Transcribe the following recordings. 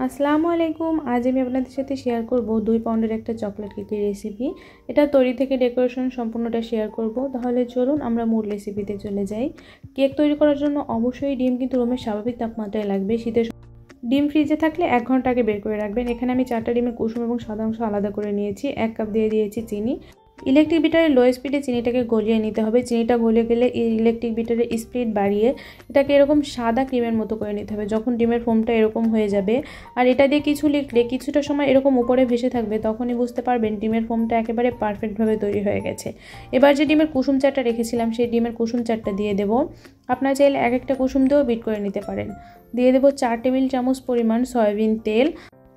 আসসালামু আলাইকুম। আজ আমি আপনাদের সাথে শেয়ার করব 2 পাউন্ডের একটা চকলেট কেকের রেসিপি। এটা তৈরি থেকে ডেকোরেশন সম্পূর্ণটা শেয়ার করব। তাহলে চলুন আমরা মূল রেসিপিতে চলে যাই। কেক তৈরি করার জন্য অবশ্যই ডিম কিন্তু রুমের স্বাভাবিক তাপমাত্রায় লাগবে। শীতের ডিম ফ্রিজে থাকলে 1 ঘন্টা আগে বের করে রাখবেন। এখানে আমি 4টা ডিমের কুসুম এবং সাদা অংশ আলাদা করে নিয়েছি। 1 কাপ দিয়ে দিয়েছি চিনি। ইলেকট্রিক বিটারে লো স্পিডে চিনিটাকে গলিয়ে নিতে হবে। চিনিটা গলে গেলে ইলেকট্রিক বিটারে স্পিড বাড়িয়ে এটাকে এরকম সাদা ক্রিমের মতো করে নিতে হবে। যখন ডিমের ফোমটা এরকম হয়ে যাবে আর এটা দিয়ে কিছু লিখলে কিছুটা সময় এরকম উপরে ভেসে থাকবে, তখনই বুঝতে পারবেন ডিমের ফোমটা একেবারে পারফেক্টভাবে তৈরি হয়ে গেছে। এবার যে ডিমের কুসুম চারটা রেখেছিলাম সেই ডিমের কুসুম চারটা দিয়ে দেবো। আপনারা চাইলে এক একটা কুসুম দিয়েও বিট করে নিতে পারেন। দিয়ে দেবো 4 টেবিল চামচ পরিমাণ সয়াবিন তেল।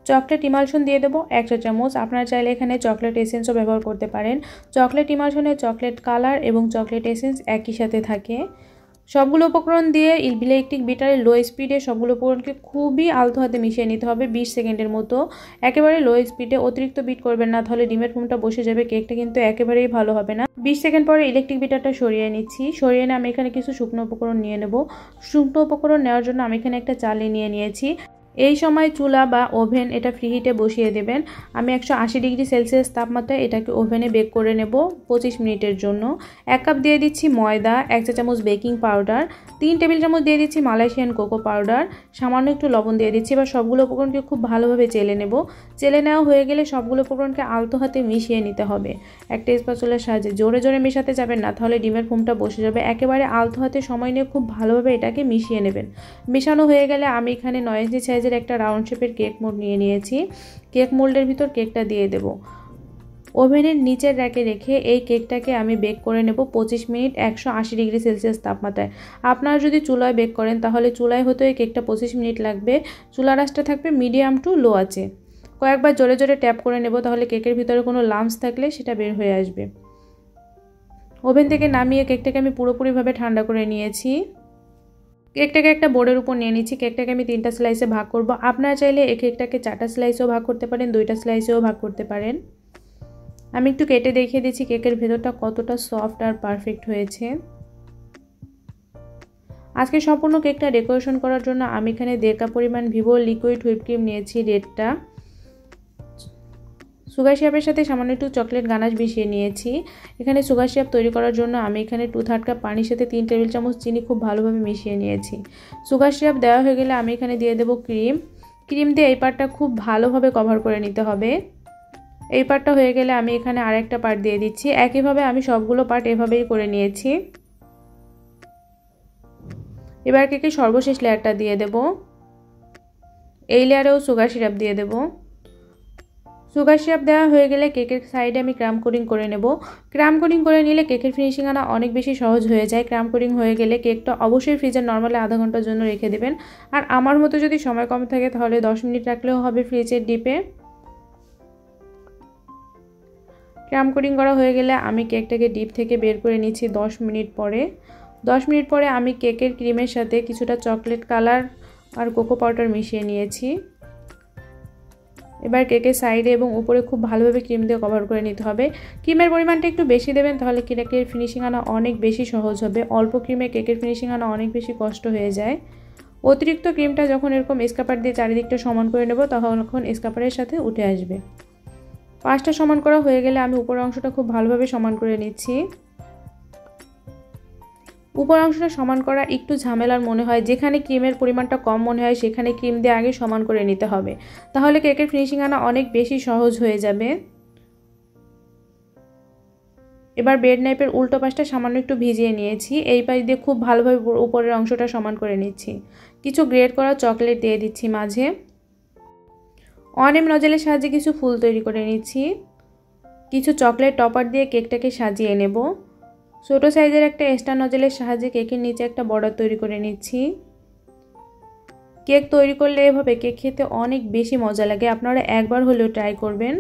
চকলেট ইমালশন দিয়ে দেবো 1 চা চামচ। আপনারা চাইলে এখানে চকলেট এসেন্সও ব্যবহার করতে পারেন। চকলেট ইমালশনে চকলেট কালার এবং চকলেট এসেন্স একই সাথে থাকে। সবগুলো উপকরণ দিয়ে ইলেকট্রিক বিটারে লো স্পিডে সবগুলো উপকরণকে খুবই আলতো হাতে মিশিয়ে নিতে হবে 20 সেকেন্ডের মতো। একেবারে লো স্পিডে, অতিরিক্ত বিট করবেন না, তাহলে ডিমের ফোমটা বসে যাবে, কেকটা কিন্তু একেবারেই ভালো হবে না। 20 সেকেন্ড পরে ইলেকট্রিক বিটারটা সরিয়ে নিচ্ছি। সরিয়ে নিয়ে আমি এখানে কিছু শুকনো উপকরণ নিয়ে নেব। শুকনো উপকরণ নেওয়ার জন্য আমি এখানে একটা চালি নিয়ে নিয়েছি। এই সময় চুলা বা ওভেন এটা ফ্রি হিটে বসিয়ে দেবেন। আমি 180 ডিগ্রি সেলসিয়াস তাপমাত্রায় এটাকে ওভেনে বেক করে নেব 25 মিনিটের জন্য। 1 কাপ দিয়ে দিচ্ছি ময়দা, 1 চা চামচ বেকিং পাউডার, 3 টেবিল চামচ দিয়ে দিচ্ছি মালয়েশিয়ান কোকো পাউডার, সামান্য একটু লবণ দিয়ে দিচ্ছি। এবার সবগুলো উপকরণকে খুব ভালোভাবে চেলে নেব। চেলে নেওয়া হয়ে গেলে সবগুলো উপকরণকে আলতো হাতে মিশিয়ে নিতে হবে। একটা স্প্যাচুলার সাহায্যে জোরে জোরে মেশাতে যাবেন না, তাহলে ডিমের ফোমটা বসে যাবে। একেবারে আলতো হাতে সময় নিয়ে খুব ভালোভাবে এটাকে মিশিয়ে নেবেন। মেশানো হয়ে গেলে আমি এখানে 9 ইঞ্চি সাইজের একটা রাউন্ড শেপের কেক মোল্ড নিয়ে নিয়েছি। কেক মোল্ডের ভিতর কেকটা দিয়ে দেব। ওভেনের নিচের র্যাকে রেখে এই কেকটাকে আমি বেক করে নেব 25 মিনিট 180 ডিগ্রি সেলসিয়াস তাপমাত্রায়। আপনারা যদি চুলায় বেক করেন তাহলে চুলায় হতে এই কেকটা 25 মিনিট লাগবে। চুলার আঁচটা থাকবে মিডিয়াম টু লো আছে। কয়েকবার জোরে জোরে ট্যাপ করে নেব, তাহলে কেকের ভিতরে কোনো লাম্পস থাকলে সেটা বের হয়ে আসবে। ওভেন থেকে নামিয়ে কেকটাকে আমি পুরোপুরিভাবে ঠান্ডা করে নিয়েছি। কেকটাকে একটা বোর্ডের উপর নিয়ে নিচ্ছি। কেকটাকে আমি 3টা স্লাইসে ভাগ করব। আপনারা চাইলে এই কেকটাকে 4টা স্লাইসেও ভাগ করতে পারেন, 2টা স্লাইসেও ভাগ করতে পারেন। আমি একটু কেটে দেখিয়ে দিচ্ছি কেকের ভেতরটা কতটা সফট আর পারফেক্ট হয়েছে। আজকে সম্পূর্ণ কেকটা ডেকোরেশন করার জন্য আমি এখানে 1.5 কাপ পরিমাণ ভিভো লিকুইড হুইপ ক্রিম নিয়েছি, রেডটা। সুগার সিরাপের সাথে সামান্য একটু চকলেট গানাশ মিশিয়ে নিয়েছি। এখানে সুগার সিরাপ তৈরি করার জন্য আমি এখানে 2/3 কাপ পানির সাথে 3 টেবিল চামচ চিনি খুব ভালোভাবে মিশিয়ে নিয়েছি। সুগার সিরাপ দেওয়া হয়ে গেলে আমি এখানে দিয়ে দেব ক্রিম। ক্রিম দিয়ে এই পার্টটা খুব ভালোভাবে কভার করে নিতে হবে। এই পার্টটা হয়ে গেলে আমি এখানে আরেকটা পার্ট দিয়ে দিচ্ছি। একইভাবে আমি সবগুলো পার্ট এভাবেই করে নিয়েছি। এবার কেকের সর্বশেষ লেয়ারটা দিয়ে দেব। এই লেয়ারেও সুগার সিরাপ দিয়ে দেব। সুগার সিরাপ দেওয়া হয়ে গেলে কেকের সাইডে আমি ক্রাম কোটিং করে নেব। ক্রাম কোটিং করে নিলে কেকের ফিনিশিং আনা অনেক বেশি সহজ হয়ে যায়। ক্রাম কোটিং হয়ে গেলে কেকটা অবশ্যই ফ্রিজের নর্মালে আধা ঘন্টার জন্য রেখে দেবেন। আর আমার মতো যদি সময় কম থাকে তাহলে 10 মিনিট রাখলেও হবে ফ্রিজের ডিপে। ক্রাম কোটিং করা হয়ে গেলে আমি কেকটাকে ডিপ থেকে বের করে নিচ্ছি 10 মিনিট পরে। 10 মিনিট পরে আমি কেকের ক্রিমের সাথে কিছুটা চকলেট কালার আর কোকো পাউডার মিশিয়ে নিয়েছি। এবার কেকের সাইডে এবং উপরে খুব ভালোভাবে ক্রিম দিয়ে কভার করে নিতে হবে। ক্রিমের পরিমাণটা একটু বেশি দেবেন, তাহলে কেকের ফিনিশিং আনা অনেক বেশি সহজ হবে। অল্প ক্রিমে কেকের ফিনিশিং আনা অনেক বেশি কষ্ট হয়ে যায়। অতিরিক্ত ক্রিমটা যখন এরকম স্ক্রাপার দিয়ে চারিদিকটা সমান করে নেব, তখন স্ক্রাপারের সাথে উঠে আসবে। পাঁচটা সমান করা হয়ে গেলে আমি উপরের অংশটা খুব ভালোভাবে সমান করে নিচ্ছি। উপর অংশটা সমান করা একটু ঝামেলার মনে হয়। যেখানে ক্রিমের পরিমাণটা কম মনে হয় সেখানে ক্রিম দিয়ে আগে সমান করে নিতে হবে, তাহলে কেকের ফিনিশিং আনা অনেক বেশি সহজ হয়ে যাবে। এবার ব্রেড নাইফের উল্টো পাশটা সামান্য একটু ভিজিয়ে নিয়েছি। এই পাশ দিয়ে খুব ভালোভাবে উপরের অংশটা সমান করে নিচ্ছি। কিছু গ্রেট করা চকলেট দিয়ে দিচ্ছি মাঝে। অন-এম নজলের সাহায্যে কিছু ফুল তৈরি করে নিচ্ছি। কিছু চকলেট টপার দিয়ে কেকটাকে সাজিয়ে নেব। ছোটো সাইজের একটা এক্সট্রা নজলের সাহায্যে কেকের নিচে একটা বর্ডার তৈরি করে নিচ্ছি। কেক তৈরি করলে এভাবে কেক খেতে অনেক বেশি মজা লাগে। আপনারা একবার হলেও ট্রাই করবেন।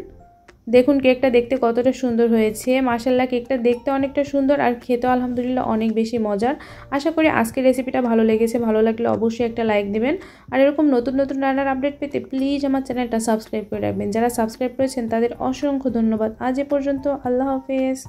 দেখুন কেকটা দেখতে কতটা সুন্দর হয়েছে। মাশাআল্লাহ, কেকটা দেখতে অনেকটা সুন্দর আর খেতেও আলহামদুলিল্লাহ অনেক বেশি মজার। আশা করি আজকের রেসিপিটা ভালো লেগেছে। ভালো লাগলে অবশ্যই একটা লাইক দেবেন। আর এরকম নতুন নতুন রান্নার আপডেট পেতে প্লিজ আমার চ্যানেলটা সাবস্ক্রাইব করে রাখবেন। যারা সাবস্ক্রাইব করেছেন তাদের অসংখ্য ধন্যবাদ। আজ এ পর্যন্ত, আল্লাহ হাফেজ।